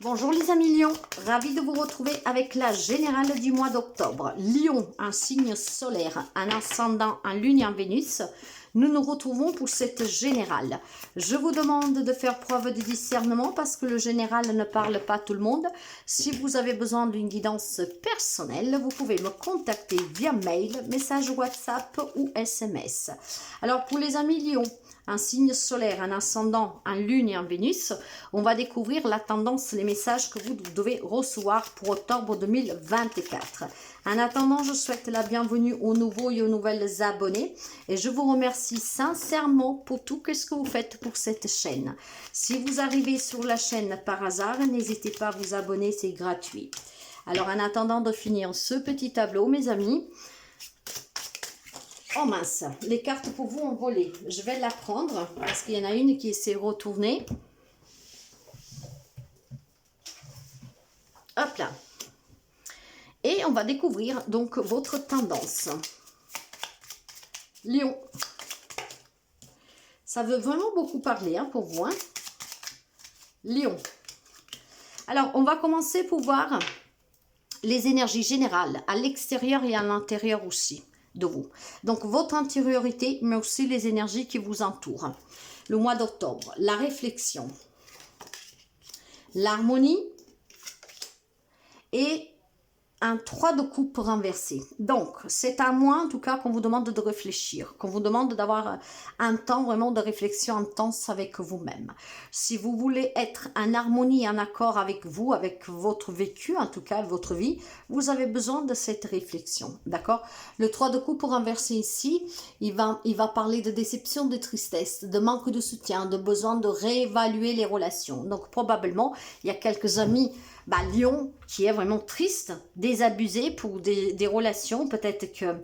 Bonjour les amis Lion, ravi de vous retrouver avec la générale du mois d'octobre. Lion, un signe solaire, un ascendant, un lune et un Vénus. Nous nous retrouvons pour cette générale. Je vous demande de faire preuve de discernement parce que le général ne parle pas à tout le monde. Si vous avez besoin d'une guidance personnelle, vous pouvez me contacter via mail, message WhatsApp ou SMS. Alors pour les amis Lion, un signe solaire, un ascendant, un lune et un Vénus, on va découvrir la tendance, les messages que vous devez recevoir pour octobre 2024. En attendant, je souhaite la bienvenue aux nouveaux et aux nouvelles abonnés et je vous remercie sincèrement pour tout ce que vous faites pour cette chaîne. Si vous arrivez sur la chaîne par hasard, n'hésitez pas à vous abonner, c'est gratuit. Alors en attendant de finir ce petit tableau, mes amis, oh mince, les cartes pour vous ont volé. Je vais la prendre parce qu'il y en a une qui s'est retournée. Hop là. Et on va découvrir donc votre tendance. Lion. Ça veut vraiment beaucoup parler pour vous. Hein. Lion. Alors, on va commencer pour voir les énergies générales à l'extérieur et à l'intérieur aussi de vous. Donc, votre intériorité, mais aussi les énergies qui vous entourent. Le mois d'octobre, la réflexion, l'harmonie et un 3 de coupe renversé. Donc, c'est à moi, en tout cas, qu'on vous demande de réfléchir, qu'on vous demande d'avoir un temps vraiment de réflexion intense avec vous-même. Si vous voulez être en harmonie, en accord avec vous, avec votre vécu, en tout cas, votre vie, vous avez besoin de cette réflexion, d'accord? Le 3 de coupe renversé ici, il va parler de déception, de tristesse, de manque de soutien, de besoin de réévaluer les relations. Donc, probablement, il y a quelques amis Lion qui est vraiment triste, désabusé pour des relations, peut-être que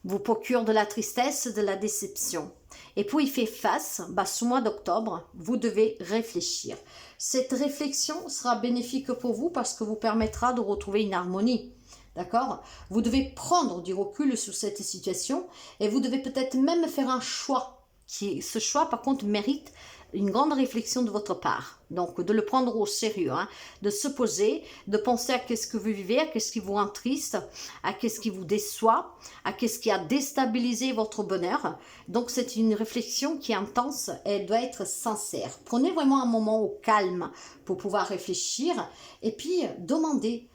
vous procure de la tristesse, de la déception. Et pour y faire face, ce mois d'octobre, vous devez réfléchir. Cette réflexion sera bénéfique pour vous parce que vous permettra de retrouver une harmonie. D'accord? Vous devez prendre du recul sur cette situation et vous devez peut-être même faire un choix. Ce choix, par contre, mérite une grande réflexion de votre part. Donc, de le prendre au sérieux, de se poser, de penser à qu'est-ce que vous vivez, à qu'est-ce qui vous rend triste, à qu'est-ce qui vous déçoit, à qu'est-ce qui a déstabilisé votre bonheur. Donc, c'est une réflexion qui est intense et elle doit être sincère. Prenez vraiment un moment au calme pour pouvoir réfléchir et puis demandez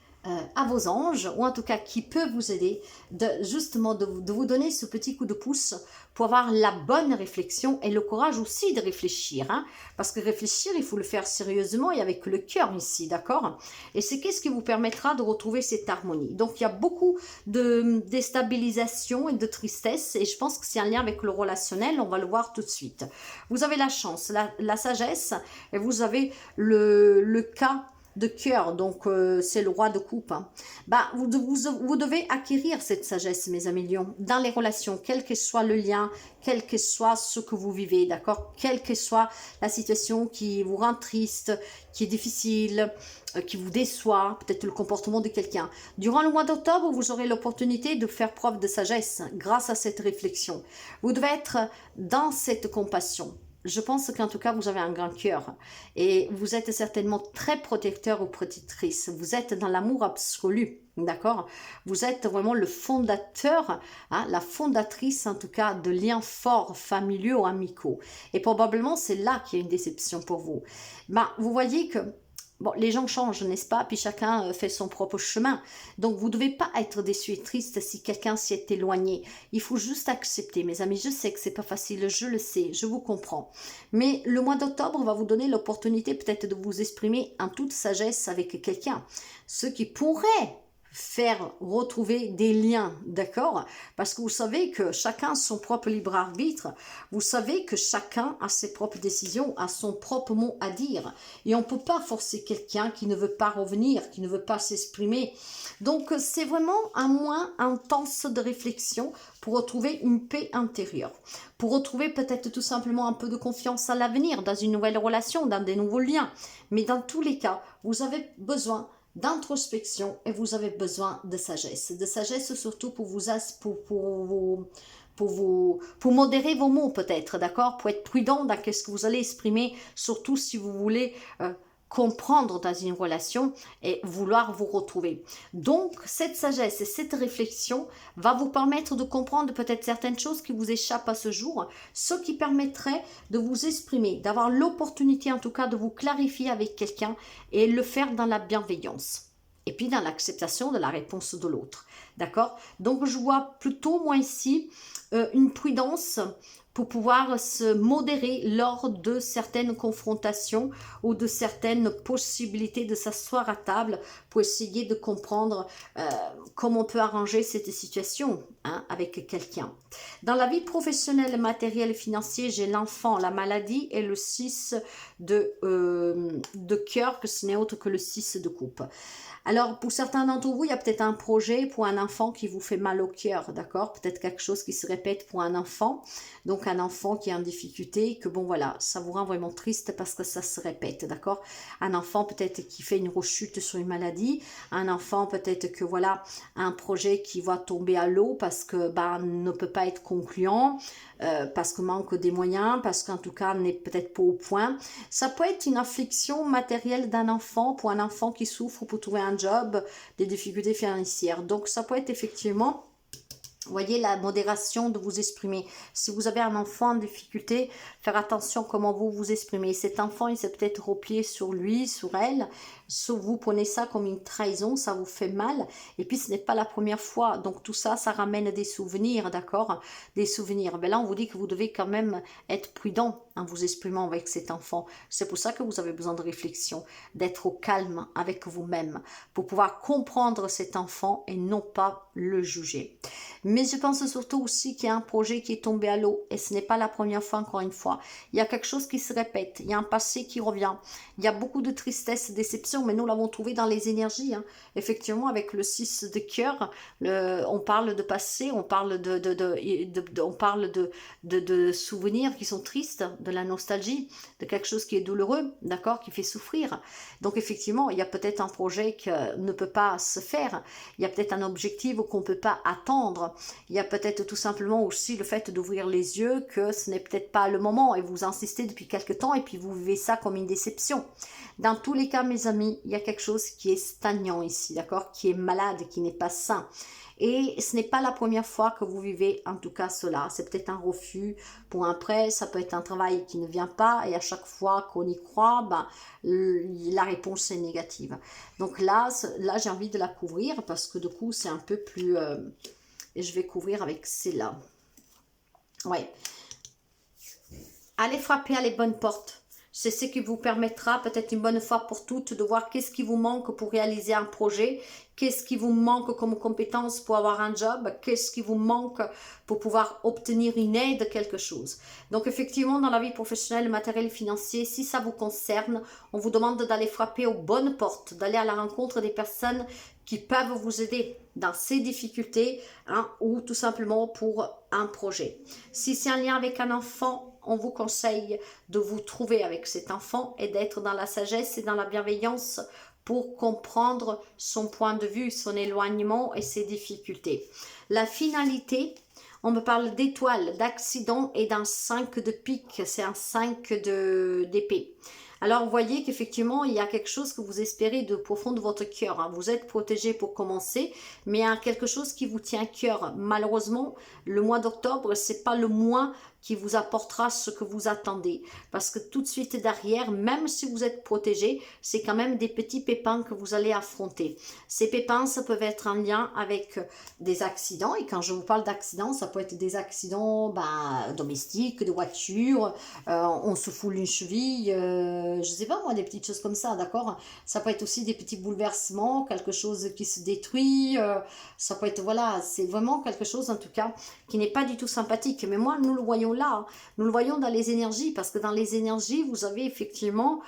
à vos anges, ou en tout cas qui peut vous aider, de vous donner ce petit coup de pouce pour avoir la bonne réflexion et le courage aussi de réfléchir. Parce que réfléchir, il faut le faire sérieusement et avec le cœur ici, d'accord? Et c'est qu'est-ce qui vous permettra de retrouver cette harmonie. Donc, il y a beaucoup de déstabilisation et de tristesse et je pense que c'est un lien avec le relationnel, on va le voir tout de suite. Vous avez la chance, la sagesse et vous avez le cas de cœur, donc c'est le roi de coupe. Vous devez acquérir cette sagesse, mes amis Lions, dans les relations, quel que soit le lien, quel que soit ce que vous vivez, d'accord? Quelle que soit la situation qui vous rend triste, qui est difficile, qui vous déçoit, peut-être le comportement de quelqu'un. Durant le mois d'octobre, vous aurez l'opportunité de faire preuve de sagesse grâce à cette réflexion. Vous devez être dans cette compassion. Je pense qu'en tout cas, vous avez un grand cœur et vous êtes certainement très protecteur ou protectrice. Vous êtes dans l'amour absolu, d'accord? Vous êtes vraiment le fondateur, la fondatrice en tout cas de liens forts, familiaux ou amicaux. Et probablement, c'est là qu'il y a une déception pour vous. Vous voyez que bon, les gens changent, n'est-ce pas? Puis chacun fait son propre chemin. Donc, vous ne devez pas être déçu et triste si quelqu'un s'y est éloigné. Il faut juste accepter, mes amis. Je sais que c'est pas facile, je le sais, je vous comprends. Mais le mois d'octobre va vous donner l'opportunité peut-être de vous exprimer en toute sagesse avec quelqu'un. Ce qui pourrait faire retrouver des liens, d'accord? Parce que vous savez que chacun a son propre libre arbitre, vous savez que chacun a ses propres décisions, a son propre mot à dire, et on ne peut pas forcer quelqu'un qui ne veut pas revenir, qui ne veut pas s'exprimer. Donc c'est vraiment un mois intense de réflexion pour retrouver une paix intérieure, pour retrouver peut-être tout simplement un peu de confiance à l'avenir, dans une nouvelle relation, dans des nouveaux liens. Mais dans tous les cas, vous avez besoin d'introspection et vous avez besoin de sagesse surtout pour pour modérer vos mots peut-être, d'accord, pour être prudent dans ce que vous allez exprimer, surtout si vous voulez comprendre dans une relation et vouloir vous retrouver. Donc, cette sagesse et cette réflexion va vous permettre de comprendre peut-être certaines choses qui vous échappent à ce jour, ce qui permettrait de vous exprimer, d'avoir l'opportunité en tout cas de vous clarifier avec quelqu'un et le faire dans la bienveillance. Et puis dans l'acceptation de la réponse de l'autre. D'accord? Donc je vois plutôt moi ici une prudence pour pouvoir se modérer lors de certaines confrontations ou de certaines possibilités de s'asseoir à table pour essayer de comprendre comment on peut arranger cette situation avec quelqu'un. Dans la vie professionnelle, matérielle et financière, j'ai l'enfant, la maladie et le 6 de cœur, que ce n'est autre que le 6 de coupe. Alors, pour certains d'entre vous, il y a peut-être un projet pour un enfant qui vous fait mal au cœur, d'accord? Peut-être quelque chose qui se répète pour un enfant. Donc, un enfant qui est en difficulté, que bon, voilà, ça vous rend vraiment triste parce que ça se répète, d'accord? Un enfant peut-être qui fait une rechute sur une maladie. Un enfant peut-être que, voilà, un projet qui va tomber à l'eau parce que, ne peut pas être concluant, parce que manque des moyens, parce qu'en tout cas, n'est peut-être pas au point. Ça peut être une affliction matérielle d'un enfant, pour un enfant qui souffre pour trouver un job, des difficultés financières. Donc, ça peut être effectivement, voyez, la modération de vous exprimer. Si vous avez un enfant en difficulté, faire attention comment vous vous exprimez. Cet enfant, il s'est peut-être replié sur lui, sur elle. Vous prenez ça comme une trahison, ça vous fait mal. Et puis, ce n'est pas la première fois. Donc, tout ça, ça ramène des souvenirs, d'accord? Des souvenirs. Mais là, on vous dit que vous devez quand même être prudent en vous exprimant avec cet enfant. C'est pour ça que vous avez besoin de réflexion, d'être au calme avec vous-même, pour pouvoir comprendre cet enfant et non pas le juger. Mais je pense surtout aussi qu'il y a un projet qui est tombé à l'eau et ce n'est pas la première fois, encore une fois. Il y a quelque chose qui se répète, il y a un passé qui revient. Il y a beaucoup de tristesse, déception, mais nous l'avons trouvé dans les énergies. Effectivement, avec le 6 de cœur, on parle de passé, on parle de souvenirs qui sont tristes, de la nostalgie, de quelque chose qui est douloureux, d'accord, qui fait souffrir. Donc effectivement, il y a peut-être un projet qui ne peut pas se faire. Il y a peut-être un objectif qu'on ne peut pas attendre. Il y a peut-être tout simplement aussi le fait d'ouvrir les yeux que ce n'est peut-être pas le moment et vous insistez depuis quelque temps et puis vous vivez ça comme une déception. Dans tous les cas, mes amis, il y a quelque chose qui est stagnant ici, d'accord, qui est malade, qui n'est pas sain. Et ce n'est pas la première fois que vous vivez en tout cas cela. C'est peut-être un refus pour un prêt, ça peut être un travail qui ne vient pas et à chaque fois qu'on y croit, la réponse est négative. Donc là j'ai envie de la couvrir parce que du coup c'est un peu plus... et je vais couvrir avec celle-là. Ouais. Allez frapper à les bonnes portes. C'est ce qui vous permettra peut-être une bonne fois pour toutes de voir qu'est-ce qui vous manque pour réaliser un projet, qu'est-ce qui vous manque comme compétence pour avoir un job, qu'est-ce qui vous manque pour pouvoir obtenir une aide, quelque chose. Donc effectivement, dans la vie professionnelle, matérielle et financière, si ça vous concerne, on vous demande d'aller frapper aux bonnes portes, d'aller à la rencontre des personnes qui peuvent vous aider dans ces difficultés ou tout simplement pour un projet. Si c'est un lien avec un enfant, on vous conseille de vous trouver avec cet enfant et d'être dans la sagesse et dans la bienveillance pour comprendre son point de vue, son éloignement et ses difficultés. La finalité, on me parle d'étoiles, d'accidents et d'un 5 de pique, c'est un 5 d'épée. Alors, vous voyez qu'effectivement, il y a quelque chose que vous espérez de profond de votre cœur. Vous êtes protégé pour commencer, mais il y a quelque chose qui vous tient à cœur. Malheureusement, le mois d'octobre, c'est pas le mois qui vous apportera ce que vous attendez. Parce que tout de suite derrière, même si vous êtes protégé, c'est quand même des petits pépins que vous allez affronter. Ces pépins, ça peut être en lien avec des accidents. Et quand je vous parle d'accidents, ça peut être des accidents domestiques, de voiture, on se foule une cheville, je sais pas moi, des petites choses comme ça, d'accord? Ça peut être aussi des petits bouleversements, quelque chose qui se détruit, ça peut être, voilà, c'est vraiment quelque chose en tout cas qui n'est pas du tout sympathique. Mais moi, nous le voyons là, nous le voyons dans les énergies, parce que dans les énergies, vous avez effectivement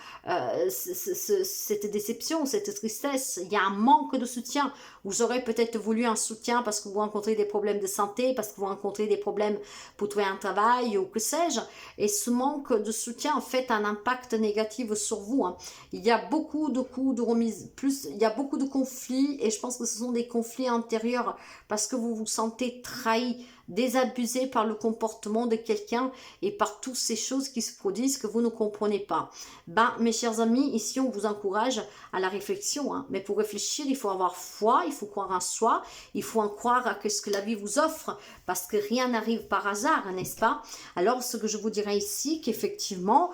cette déception, cette tristesse, il y a un manque de soutien. Vous aurez peut-être voulu un soutien parce que vous rencontrez des problèmes de santé, parce que vous rencontrez des problèmes pour trouver un travail ou que sais-je, et ce manque de soutien en fait a un impact négatif sur vous. Il y a beaucoup de coups de remise, il y a beaucoup de conflits, et je pense que ce sont des conflits intérieurs parce que vous vous sentez trahi désabusé par le comportement de quelqu'un et par toutes ces choses qui se produisent que vous ne comprenez pas. Ben, mes chers amis, ici on vous encourage à la réflexion, hein. Mais pour réfléchir, il faut avoir foi, il faut croire en soi, il faut en croire à ce que la vie vous offre, parce que rien n'arrive par hasard, n'est-ce pas? Alors, ce que je vous dirais ici, qu'effectivement,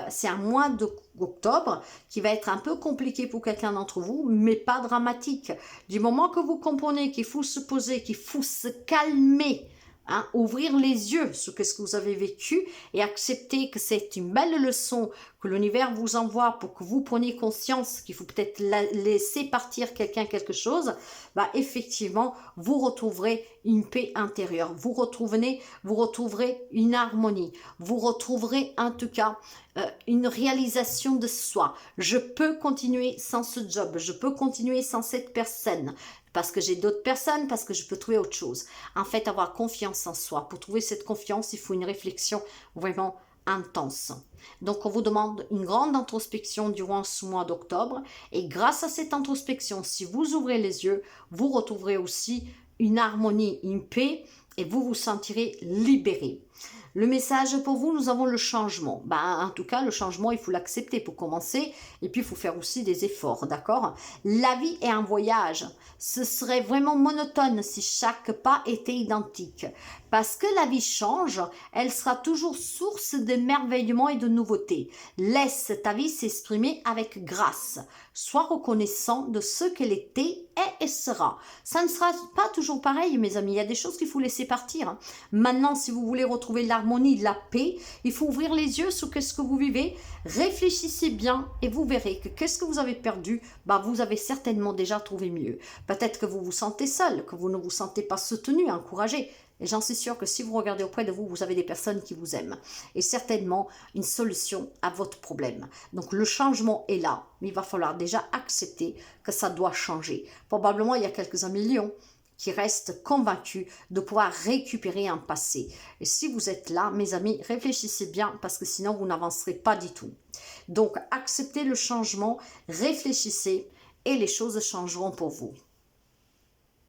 c'est un mois d'octobre qui va être un peu compliqué pour quelqu'un d'entre vous, mais pas dramatique. Du moment que vous comprenez qu'il faut se poser, qu'il faut se calmer, hein, ouvrir les yeux sur ce que vous avez vécu et accepter que c'est une belle leçon que l'univers vous envoie pour que vous preniez conscience qu'il faut peut-être laisser partir quelqu'un, quelque chose, bah effectivement, vous retrouverez une paix intérieure, vous retrouverez une harmonie, vous retrouverez en tout cas une réalisation de soi. Je peux continuer sans ce job, je peux continuer sans cette personne, parce que j'ai d'autres personnes, parce que je peux trouver autre chose. En fait, avoir confiance en soi. Pour trouver cette confiance, il faut une réflexion vraiment intense. Donc, on vous demande une grande introspection durant ce mois d'octobre. Et grâce à cette introspection, si vous ouvrez les yeux, vous retrouverez aussi une harmonie, une paix, et vous vous sentirez libéré. Le message pour vous, nous avons le changement. Ben, en tout cas, le changement, il faut l'accepter pour commencer. Et puis, il faut faire aussi des efforts, d'accord? La vie est un voyage. Ce serait vraiment monotone si chaque pas était identique. Parce que la vie change, elle sera toujours source d'émerveillement et de nouveautés. Laisse ta vie s'exprimer avec grâce. Sois reconnaissant de ce qu'elle était, est et sera. Ça ne sera pas toujours pareil, mes amis. Il y a des choses qu'il faut laisser partir. Maintenant, si vous voulez retrouver l'harmonie, la paix, il faut ouvrir les yeux sur ce que vous vivez. Réfléchissez bien et vous verrez que qu'est-ce que vous avez perdu, bah, vous avez certainement déjà trouvé mieux. Peut-être que vous vous sentez seul, que vous ne vous sentez pas soutenu, encouragé. Et j'en suis sûre que si vous regardez auprès de vous, vous avez des personnes qui vous aiment. Et certainement une solution à votre problème. Donc le changement est là, mais il va falloir déjà accepter que ça doit changer. Probablement, il y a quelques millions qui restent convaincus de pouvoir récupérer un passé. Et si vous êtes là, mes amis, réfléchissez bien parce que sinon vous n'avancerez pas du tout. Donc acceptez le changement, réfléchissez et les choses changeront pour vous.